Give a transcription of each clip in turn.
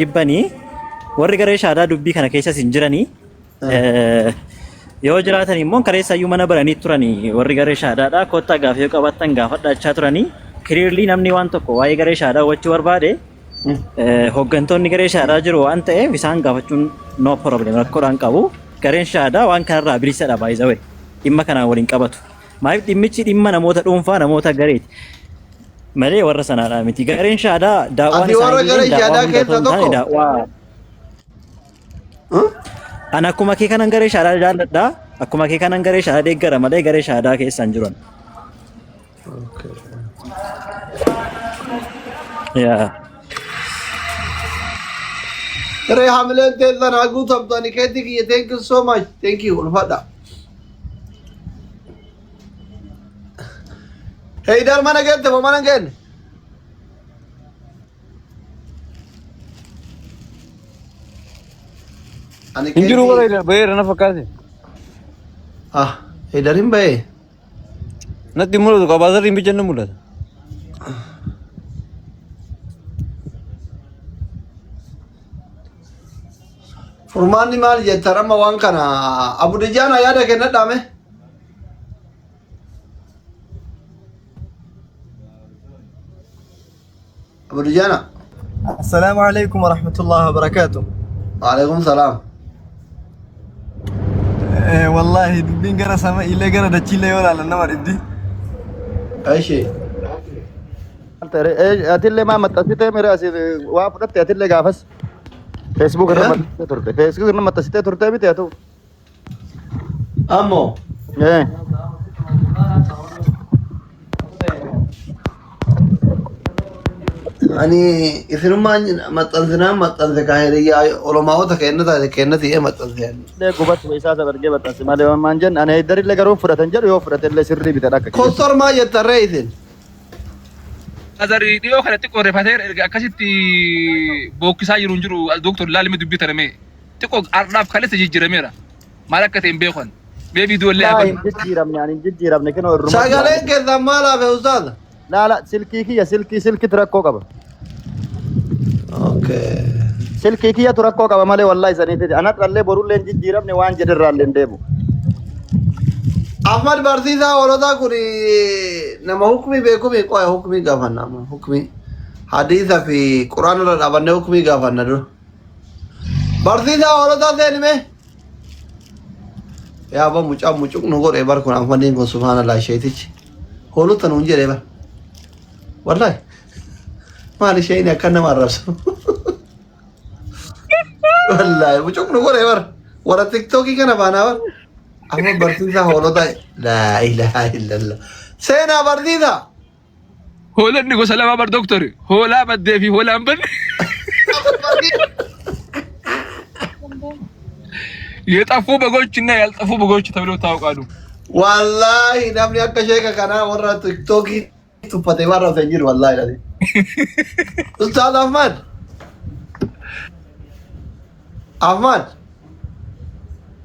jibbanii warri garee shaadaa dubbii kana keessa hin jiranii yoo jiraatan immoo kareessa iyyuu mana baranii turanii warri garee shaadaadha kottaa gaafii qabattan gaafadhaachaa turanii clearly namni waan tokko waa'ee garee shaadaa hubachuu barbaade hooggantoonni garee shaadaa jiru waan ta'eef isaan gaafachuun no problem rakkoodhaan qabu gareen shaadaa waan kanarraa bilisadha by the way dhimma kanaan waliin qabatu maaliif dhimmichi dhimma namoota dhuunfaa namoota gareeti malee warra sanaadha miti gareen shaadaa daawwaan isaanii daawwaa ana akkuma kee kanan garee shaadaa jaalladha akkuma kee kanan garee shaadaa deeggara malee garee shaadaa keessa hin jiran yeah Hamlen telan agu tabtani keti ki thank you so much thank you ulfada hey dar mana gente mana gen ani injiru wala bayar na fakasi ah hey darim bay nanti mulut ka bazar imbijan mulut Furmaanni maal jettan amma waan kana Abu Dijaan yaada kennadhaame Abu Dijaan Assalamu alaikum warahmatullahi wabarakatuh. Waalaikum salaam wallahi dubbiin gara sama illee gara dachiillee yoo ilaalan nama dhibdi. Aishi atillee maa maxxansitee mira asii waa fudhatte atillee gaafas Facebook irra maxxansitee turte Facebook irra maxxansitee turte miti haa ta'u ammoo ani isinummaan maxxanse kaahiriyyaa olomaawota kennati maxxanse illee gubatu isaa sabargee maxxanse malee waan jenna ani darillee garuu fudhatan jedhu yoo fudhatellee sirrii bitan akka kostor maa jettarree isin Azari dio kanatti qorrefatee akkasitti bookkisaa jiru doktor laalime dubbii taname xiqqoo ardhaaf kalessa jijjiirameera maal akka ta'e hin beekan mee viidiyoolee hin jijjiiramne kinoo irruma sagaleen keessan maal hafe ustaad laala silkii kiyya silkii rakkoo qaba okay silkii kiyyatu rakkoo qaba malee wallahi saniiti anarrallee borullee hin jijjiiramne waan jedherraallee hin deemu Ahmad Barsiisa waloota kun nama hukumi beekumi qoya hukumi gaafanna hukumi hadiisa fi quraana irra dhaabannee hukumi gaafanna dura Barsiisa waloota seenime yaa ba mucuq nu godhe bar kun Ahmadiin kun subhaanallah sheetichi hoolota nuun jedhe bar wallahi maali sheeyni akka nama arrabsu wallahi mucuq nu godhe bar warra tiktokii kana baanaa bar Ahmad Barsiisa hoolota laa ilaaha illallah seenaa Barsiisa hoolanni gosa lama bar doktor hoolaa baddee fi hoolaan badde የጠፉ በጎችና ያልጠፉ በጎች ተብለው ታውቃሉ wallahi namni akka sheeka kanaa warra tiktokii tuffate warra san jiru wallahi lali Ustaz Ahmad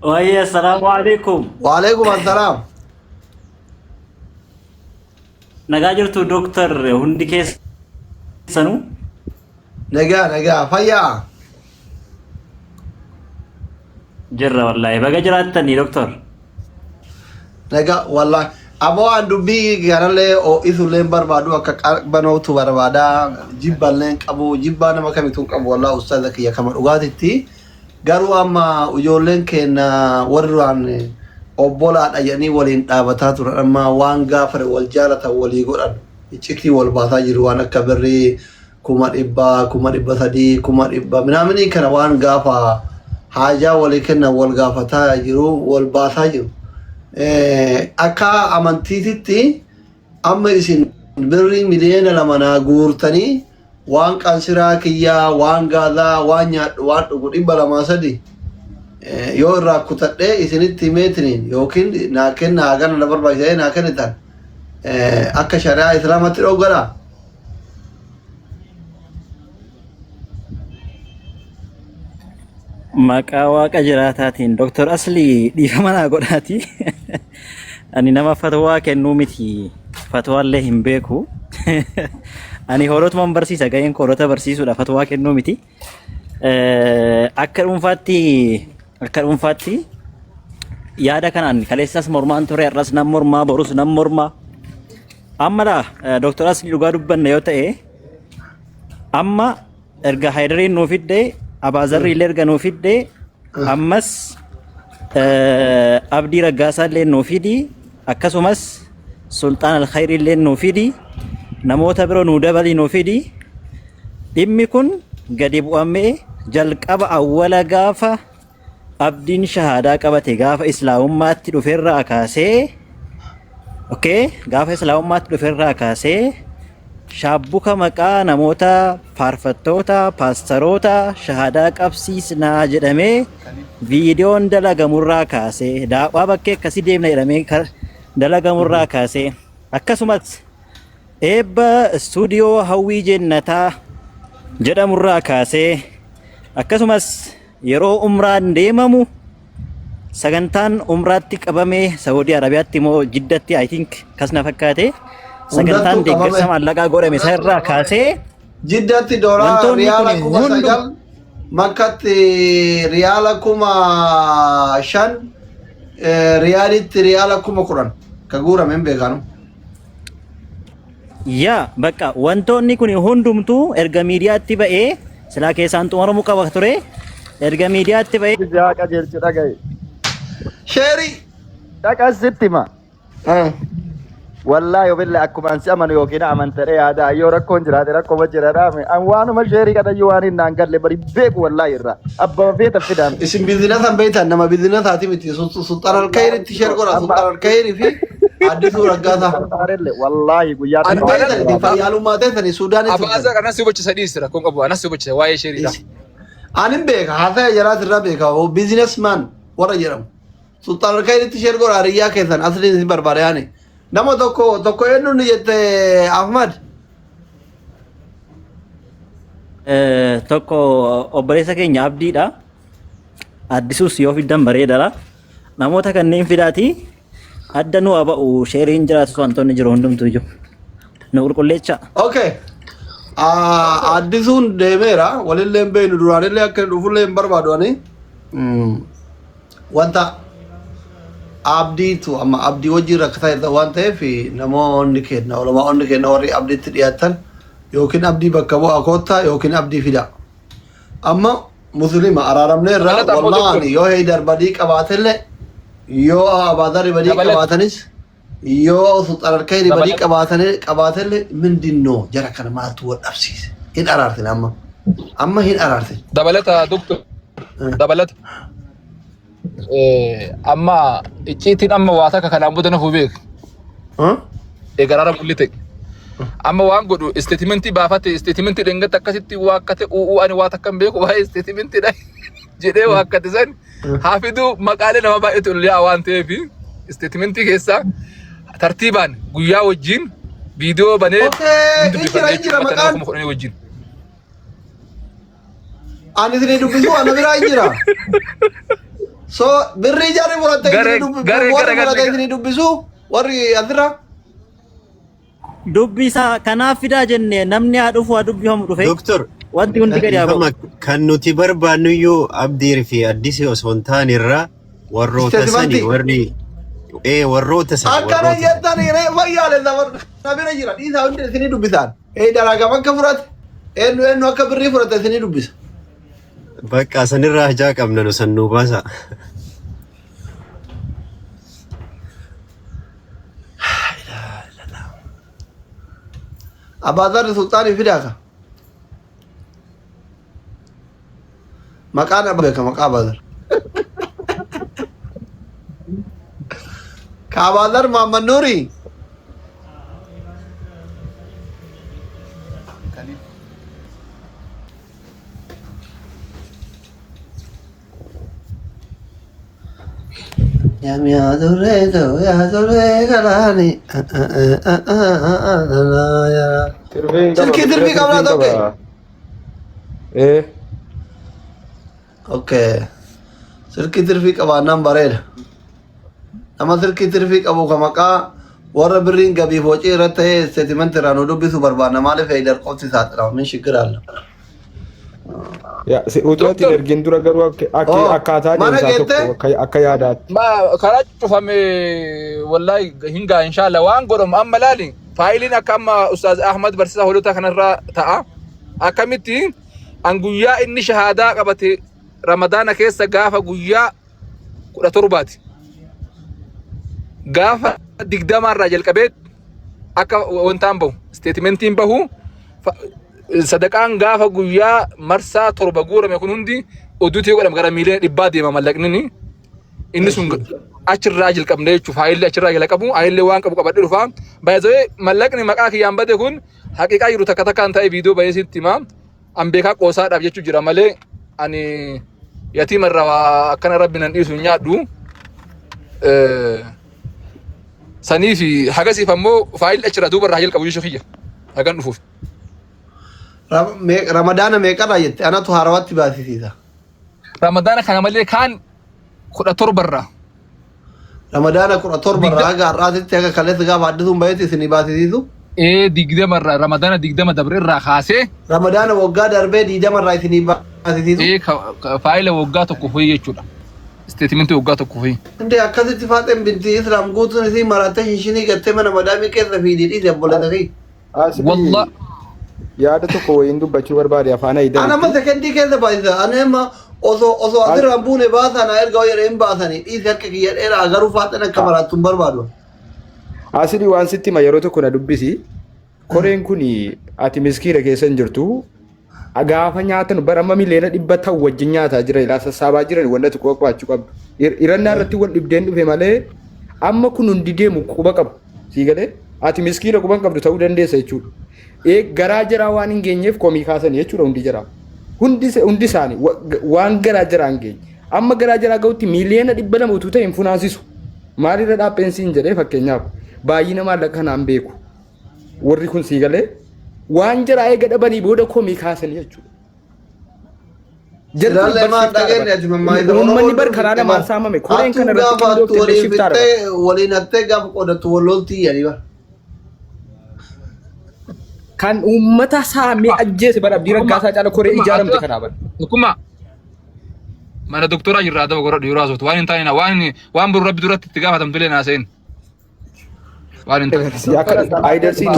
Wahai assalamualaikum. Waalaikumsalam. Nagaa jirtu doktor hundi keessanu? Nagaa fayyaa. Jirra wallahi baga jiraattanii doktor. Nagaa wallahi aboo an dubbii kanallee isullee barbaadu akka qarbanootu barbaada jibballeen qabu jibbaa nama kamittuu qabu wallahi ustaaza kiyya kama dhugaatitti garuu amma ijoolleen keenya warraan obbolaadha jedhanii waliin dhaabataa turan amma waan gaafa wal jaalatan walii godhan iccitii wal baasaa jiru waan akka birrii 100,000 300,000 100,000 minaaminii kana waan gaafa haajaa walii kennan wal gaafataa jiru wal baasaa jiru akka amantiititti amma isin birrii miliyoona 2 guurtanii waan qansiraa kiyyaa waan gaazaa waan nyaadhu waan dhugu 203 yoo irraa kutadhee isinitti himeetiniin yookiin naa kenna hagana na barbaachisee naa kennitan akka shari'aa islaamatti dhoggadha Maqaa waaqa jiraataatiin doktor Aslii dhiifama naa godhaati. Ani nama fatwaa kennuu miti. Fatwaallee hin beeku. Ani hoolotuma barsiisa ga'een hoolota barsiisuudha fatwaa kennuu miti. akka dhuunfaatti yaada kanaan kaleessas mormaan ture har'as nan mormaa borus nan mormaa ammadha Dr. Asli dhugaa dubbanna yoo ta'e amma erga Haydariin nuu fidde Abaazarri illee erga nuu fidde ammas Abdii Raggaasaa illee nuu fidi akkasumas Sultaan Alkhayri illee nuu fidi namoota biroo nuu dabali nuu fidi dhimmi kun gadi bu'amee jalqaba awwala gaafa abdiin shahaadaa qabate gaafa islaamummaatti dhufeerraa kaasee gaafa islaamummaatti dhufeerraa kaasee shaabbuka maqaa namoota faarfattoota paastaroota shahaadaa qabsiisnaa jedhamee viidiyoon dalagamurraa kaasee daawwaa bakkee akkasii deemna jedhamee dalagamurraa kaasee akkasumas eebba istuudiyoo hawwii jennataa jedhamurraa kaasee akkasumas yeroo umraan deemamu sagantaan umraatti qabamee Saudi Arabiyaatti moo Jiddatti I think kasna fakkaate sagantaan deeggarsa maallaqaa godhame isa irraa kaasee Jiddatti doolaa riyaala 9,000 Makkatti riyaala 5,000 riyaalitti riyaala 10,000 ka guurame beekanu. yaa bakka wantoonni kun hundumtuu erga miidiyaatti ba'ee silaa keessaan xumuramuu qaba ture erga miidiyaatti ba'ee Jaa qajeelchu dhagaye. Sheeri. Dhaqa sittima. Wallahi obille akkuma ansi amanu yookiin amantadhe yaada yoo rakkoon jiraate rakkoo jiraadhaame an waanuma sheerii kadhayyuu waan hin naangalle bari beeku wallahi irraa abbaa feeta fidaan. Isin biizinasaan beektan nama biizinasaatii miti Sultaan Alkhayritti sheer godha Sultaan Alkhayri fi Addisuu Raggaasaa. Wallahi guyyaa Ani beektan fayyaalummaa ta'e Suudaanitti. Abaazar anas hubachisa dhiisira kun qabu anas hubachisa waa'ee sheriidha. Ani beeka haasaya jaraat irraa beeka biizinesmaan warra jedhamu. Sultaan Alkhayritti sheer godha hariyyaa keessan asliin isin barbaada yaani. Nama tokko eenyuun jette Ahmad. tokko obboleessa keenya abdiidha. Addisuus yoo fiddan bareedadha. Namoota kanneen fidaati adda nu aba'u sheeriin jiraatu wantoonni jiru hundumtuu jiru. Nu qulqulleecha. Okay. Addisuun deemeera walillee hin beeknu duraanillee akka hin dhufullee hin barbaadu ani. Wanta abdiitu amma abdii wajjin rakkataa jirta waan ta'eef namoonni kenna olomaa'onni kenna warri abdiitti dhiyaatan yookiin abdii bakka bu'aa koottaa yookiin abdii fida. Amma muslima araaramne irraa wallahi yoo Haydar badii qabaatellee yoo Abaazar badii qabaatanis yoo Sultaan Alkhayri badii qabaatellee mindinoo jara kana maaltu wal dhabsiise hin araartin amma hin araartin. Dabalata doctor dabalata amma icciitiin amma waa takka kanaan booda nafu beeku. Eegaraara mul'ite. Amma waan godhu isteetimentii baafate isteetimentii dhengatti akkasitti waa akka ta'e ani waa takka hin beeku waa'ee isteetimentiidha jedhee waa akka ta'e haafiduu maqaalee nama baay'eetu ol waan ta'eef isteetimentii keessaa tartiibaan guyyaa wajjin viidiyoo banee injira maqaan wajjin. Ani isin dubbisu ana biraa injira. So birrii jaarri fudhattee isin dubbisu warri asirra. Dubbisa kanaaf fidaa jenne namni haa dhufu haa dubbifamu dhufe. Doktor. Wanti hundi gadi haa ba'u. Kan nuti barbaannu iyyuu Abdii fi Addisii osoo hin taane irraa warroota sanii warroota sanii. Akkana jettanii fayyaalee na bira jira dhiisaa hundi isin dubbisan. Dalagaa akka fudhate eenyu akka birrii fudhate isin dubbisa. Bakka sanirraa hajaa qabna nu san nuu baasa. Abaazar Sultaanii fidaaka. Maqaan beeka maqaa Abaazar. Ka Abaazar Muhammad Nuuri. Ya dure galani. Silkii tirfii qabnaa tokko. Okay. Silkii tirfii qabaannaan bareeda. Nama silkii tirfii qabu ka maqaa warra birriin gabii foocii irratti ta'ee isteetimentii irraa nu dubbisu barbaanna maaliif Haydar qofti saaxilama min shiggiraalla. Utuutti ergin dura garuu akkaataa deemsaa tokko akka yaadaatti. Karaa cufame wallahi hingaa inshallah waan godhamu amma laali faayiliin akka amma Ustaaz Ahmad barsiisaa hoolota kanarraa ta'a. Akkamitti an guyyaa inni shahaadaa qabate Ramadaana keessa gaafa guyyaa 17ti. Gaafa 20 irraa jalqabee akka wantaan bahu statementiin bahu sadaqaan gaafa guyyaa marsaa 7 guurame kun hundi oduutii godhama gara miiliyoona 100 deema mallaqni inni sun achirraa jalqabne jechuuf haayillee achirraa jalqabu haayillee waan qabu qabadhe dhufa baay'ee mallaqni maqaa kiyyaan bade kun haqiiqaa jiru takka takkaan ta'e viidiyoo baay'ee sitti hima an beekaa qoosaadhaaf jechuu jira malee ani yatiimarraa akkana rabbi nan dhiisu nyaadhu sanii fi hagasiif ammoo faayilli achirraa duubarraa jalqabu jechuu kiyya hagan dhufuuf. Ramadaana meeqarraa jette anatu haarawatti baasisiisa. Ramadaana kana malee kaan 17 irraa. Ramadaana 17 irraa haga har'aatitti haga kaleessa gaafa addisuun bahetti isinii baasisiisu. 20 irraa Ramadaana 20 dabre irraa kaasee. Ramadaana waggaa darbee 20 irraa isinii baasisiisu. Faayila waggaa tokko ho'i jechuudha. Statementii waggaa tokko ho'i. Inde akkasitti faaxeen binti Islaam guutuun isii marattee shinii gattee mana madaamii keessa fiidii dabbalata fi. Wallah. Yaada tokko wayiin dubbachuu barbaade afaan ayidaa. Ana amma sekendii keessa baasisa. Ana amma osoo asirraan buune baasan erga yereen baasanii dhiisi akka kiyya dheeraa garuu faaxeen akka maraattuun barbaadu. Asirri waan sitti hima yeroo tokko na dubbisi. Koreen kun ati miskiira keessa hin jirtu. Gaafa nyaatan bara amma miliyoona 100 ta'u wajjin nyaataa jira ilaa sassaabaa jiran wanta tokko qo'achuu qabdu. Irannaa irratti wal dhibdeen dhufe malee amma kun hundi deemu quba qabu. Sii galee ati miskiira quban qabdu ta'uu dandeessa jechuudha. Garaa jiraa waan hin geenyeef komii kaasanii jechuudha hundi jira. Hundi isaanii waan garaa jiraa hin geenye. Amma garaa jiraa ga'utti miliyoona 200 utuu ta'e hin funaansisu. Maalirra dhaabbeensiin jedhee fakkeenyaaf baay'ina maallaqa kanaan beeku. Warri kun sii galee waan jiraa eega dhabanii booda komii kaasanii jechuudha. Uummanni bar karaa namaan saamame koreen kana irratti qindoofte illee shiftaadha. Waliin hattee gaafa qoodatu walooltii yaadii bara. Kan uummata saamee ajjeese bara abdii raggaasaa caala koree ijaaramte kanaa bara. Hukuma mana doktora jirraa daba godhadhu yeroo haasoftu waan hin taane waan boru rabbi duratti itti gaafatamtu illee naaseen. Waan hin taane. Aydarsiin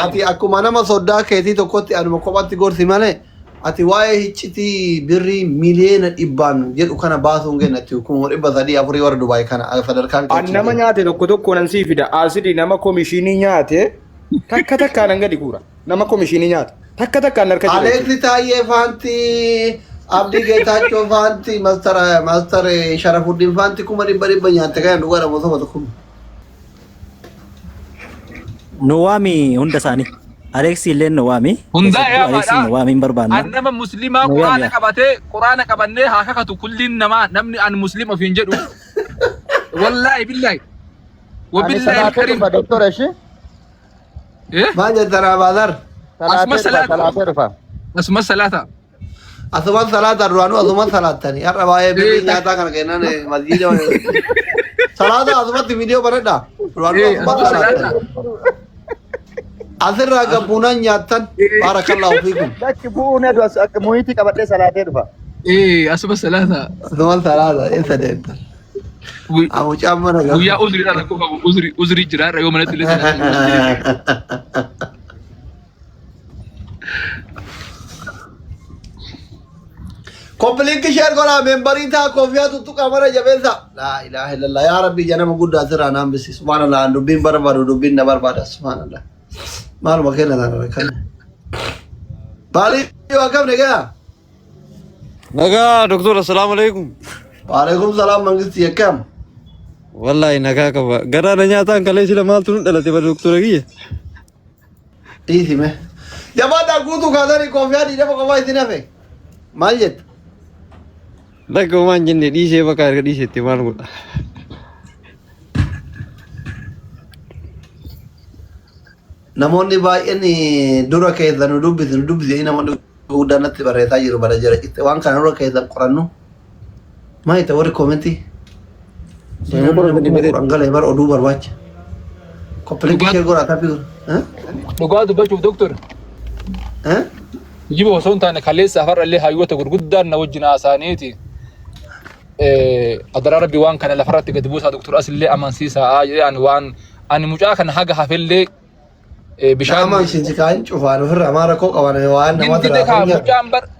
ati akkuma nama soddaa keetii tokkotti anuma kophatti gorsi malee ati waa'ee hiccitii birrii miliyoona 100 jedhu kana baasuun kennatti hukumuma 300 warra Dubaay kana sadarkaan an nama nyaate tokko nan sii fida asidi nama komishinii nyaate takka takkaan hanga diguura nama komishinii nyaate takka takkaan harka jira Aleexi Taayyee Faanti Abdii Geetaachoo Faanti Master Sharafuddin Faanti 100 nyaate kan dhugaa dha mosoma tokko Nuwaami hunda isaanii. Aleexi illee Nuwaami. Hundaa Aleexi Nuwaami hin barbaanne. An nama muslimaa quraana qabatee quraana qabannee haa kakatu kulliin namaa namni an muslim ofiin jedhu. Wallahi billahi. Wabillahi karim. Doktor Eshi. Maal jedhara Baadar? Asuma salata. Asuma salata. Asuma salata duraanu asuma salatani. Har'a baay'ee birrii nyaataa kana kennan masjiida. Salata asumatti viidiyoo bareedha. Duraanu asuma salata. Asirraa gabbuunaan nyaatan baarakallahu fiikum. Dakki bu'uunee akka muhiitii qabadhee salaatee dhufa. Asuma salata. Asuma salata isa deemta. Amu caamma nagaa. Guyyaa uzriidhaan rakkoo qabu uzrii jiraarra yoo manatti illee Kompilinki share godhaa membarii taa koofiyaa tuttuqaa mara jabeessa. Laa ilaaha illallah yaa rabbi janama guddaa asirraa naan bisi. Subhaanallah dubbiin barbaadu dubbiin na barbaada. Subhaanallah. Maaluma kenna naan kan. Baalii yoo akkam nagaa. Nagaa doktor assalamu alaikum. Waalaikum salaam mangisti akkam. Wallahi nagaa qaba. Garaana nyaataan kalee sila maaltu nu dhalate bara doktora kiyya. Dhiisime. Jabaadhaa guutuu kaasanii koofiyaa dhiidhama qofaa isin hafe. Maal jettu? Dhagga waan jenne dhiisee bakka erga dhiisetti maal godha. Namoonni baay'een dura keessan nu dubbise namoonni guddaan natti barreessaa jiru bara jira. Waan kana dura keessan qorannu. Maal ta'e warri koomentii? Rangalee bara oduu barbaacha. Koppilinki ishee godhaa taphii. dhugaa dubbachuuf doktor. يجيبوا صون تاني خليه سافر اللي هايوته غرغدان نوجنا سانيتي أدرى ربي وان كان لفرت قدبوسها دكتور أصل اللي أمان سيسا يعني وان أنا مجا كان حاجة حفل بشان أمان شنتي كاين شوفان وفر أمارة كوك وانا وان ما ترى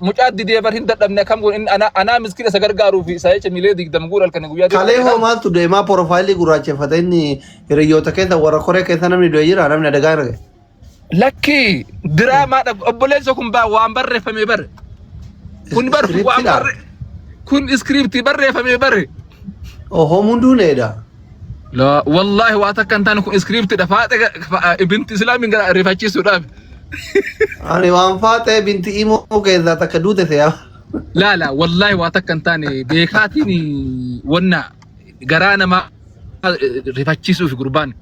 مجا دي بر هند دبنا كم إن أنا مسكين سجرجارو في سايش ميلادي دمقول الكنجويات كله هو ما تدي ما بروفايلي غراچه فتني ريوتا كذا ورا كورة كذا نمني دوير أنا من دعاء لكي دراما أبوليسكم با وان بر فمي بر كن بر وان بر كن سكريبتي بر فمي بر أوه مندون إيدا لا والله واتكن تانو كن سكريبتي دفعت بنت إسلام من رفاجي سوداب أنا وان فاتة بنت إيمو كذا تكدوته سيا لا والله واتكن تاني بيخاتيني ونا جرانا ما رفاجي سو في قربان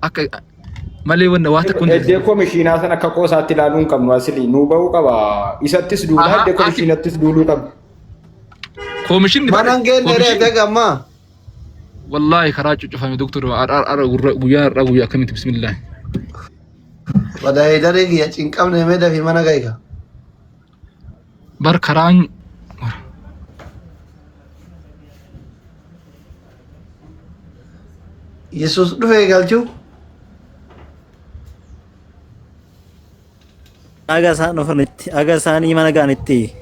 أك مالي ونا واتكن ديكو مشينا سنة كقوسات تلالون كم واسلي نوباو كبا إساتيس دولا ديكو مشينا تيس دولو كم كوميشن ما نانجين نرى دعما والله خراج فهمي دكتور ويا كميت بسم الله وده يدري يا تينكم نمدا في mana gaya بر خران Yesus duwe galchu Agasaan ofirnitti agasaanii mana gaanitti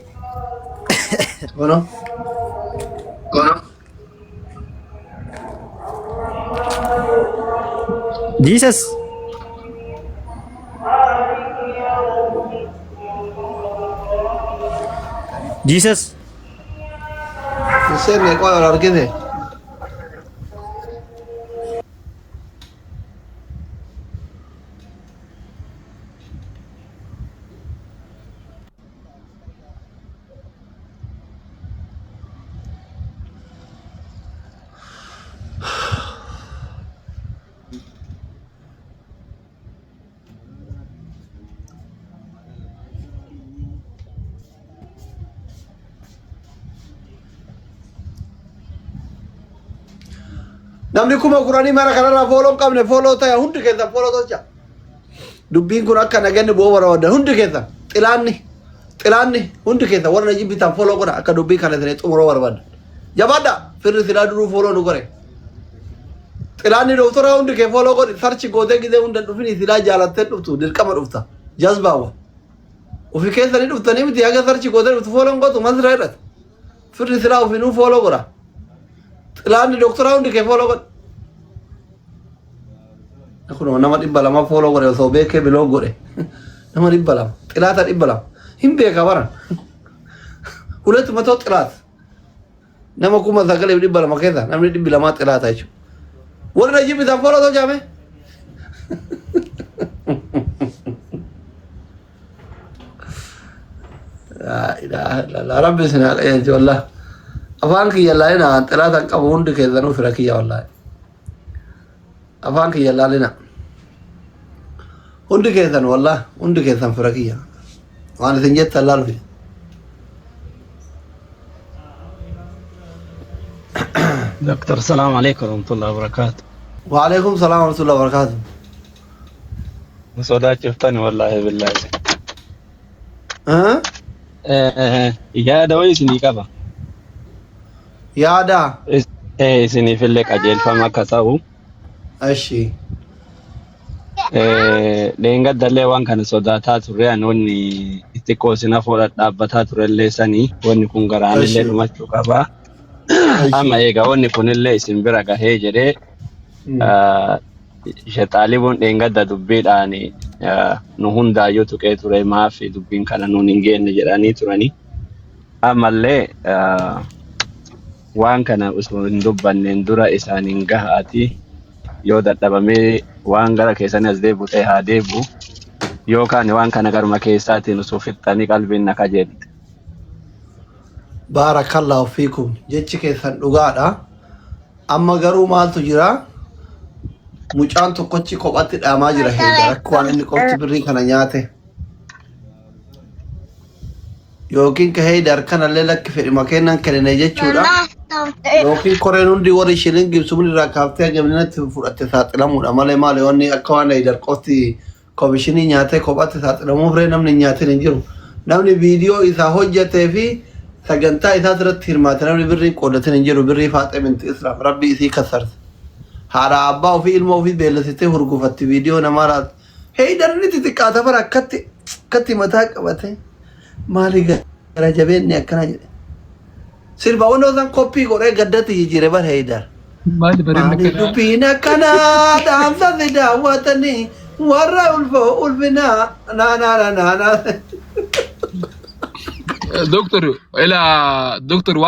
Kono Jesus Sen ne kwa large de Namni kuma Qur'aanii mara kanarraa fooloo hin qabne fooloo ta'e hundi keessan fooloo tolcha. Dubbiin kun akka naganni bu'oo barbaaddan hundi keessan xilaanni hundi keessan warra jibbitan fooloo godha akka dubbii kana isin xumuroo barbaaddan. Jabaadha firri silaa duruu fooloo nu gore. Xilaanni doktora hundi kee fooloo godhi sarchi gootee gidee hundan dhufini silaa jaalattee dhuftu dirqama dhufta jazbaawa. Ofii keessanii dhuftanii miti haga sarchi gootee dhuftu fooloon gootu masira jedhata. Firri silaa ofiinuu fooloo godha. Xilaanni doktora hundi kee fooloo godha. Kun nama dhibba lama fooloo godhe osoo beekee biloo godhe nama dhibba lama xilaata dhibba lama hin beeka baran hulet matoo xilaat nama kuma sagalee dhibba lama keessa namni dhibbi lamaa xilaata jechuudha warra jibbisan fooloo tolchaame la rabbi sinaa qajeelche wallah afaan kiyya laalina xilaatan qabu hundi keessanuu fira kiyya wallahi afaan kiyya laalina hundi keessan wallah hundi keessan fira kiyya waan isin jettan laalu دكتور السلام عليكم ورحمة الله وبركاته. وعليكم السلام ورحمة الله وبركاته. مسودات شفتني والله بالله. ها؟ يا دوي سني كذا. يا دا. سني في اللك أجل فما كساو. أشي. لينغا دلله وان كان سوداتا ترى نوني استيكوسنا فورا دابتا ترى لساني وان يكون غران اللي ما تشوفها. أما إيجا وان يكون اللي اسم برا هيجري. Shetaalibun dheengada dubbiidhaan nu hundaayyuu tuqee ture maafi dubbiin kana nuun hin geenne jedhanii turani. Ammallee waan kana osoo hin dubbanneen dura isaaniin gahaati yoo dadhabamee waan gara keessanii as deebi'u ta'e haa deebi'u yookaan waan kana garuma keessaatiin osoo fixxanii qalbiin na kajeelte. Baarakallahu fiikum jechi keessan dhugaadha. Amma garuu maaltu jira? Mucaan tokkochi kophatti dhaamaa jira heedha akka waan inni qofti birrii kana nyaate yookiin ka heedha harkanallee lakki fedhima kennan kennine jechuudha yookiin koreen hundi warri shilin gibsuun irraa kaaftee hagamnatti fudhatte saaxilamuudha malee maali wanni akka waan heedha qofti komishinii nyaatee kophatti saaxilamuu firee namni nyaateen hin jiru namni viidiyoo isaa hojjetee fi sagantaa isaa irratti hirmaate namni birrii qoodatan hin jiru birrii faaxee minti israaf rabbi isii kassarse haadha abbaa ofii ilma ofii beellasitee hurgufatti viidiyoo namaa raatu heedarni xixiqqaata bara akkatti mataa qabate maali gara jabeenni akkana jedhe sirba wannoo san koppii godhee gaddatti jijjiire bara heedar maali dubbiin akkana dhaamsa si daawwatanii warra ulfinaa naanaa دكتور الى دكتور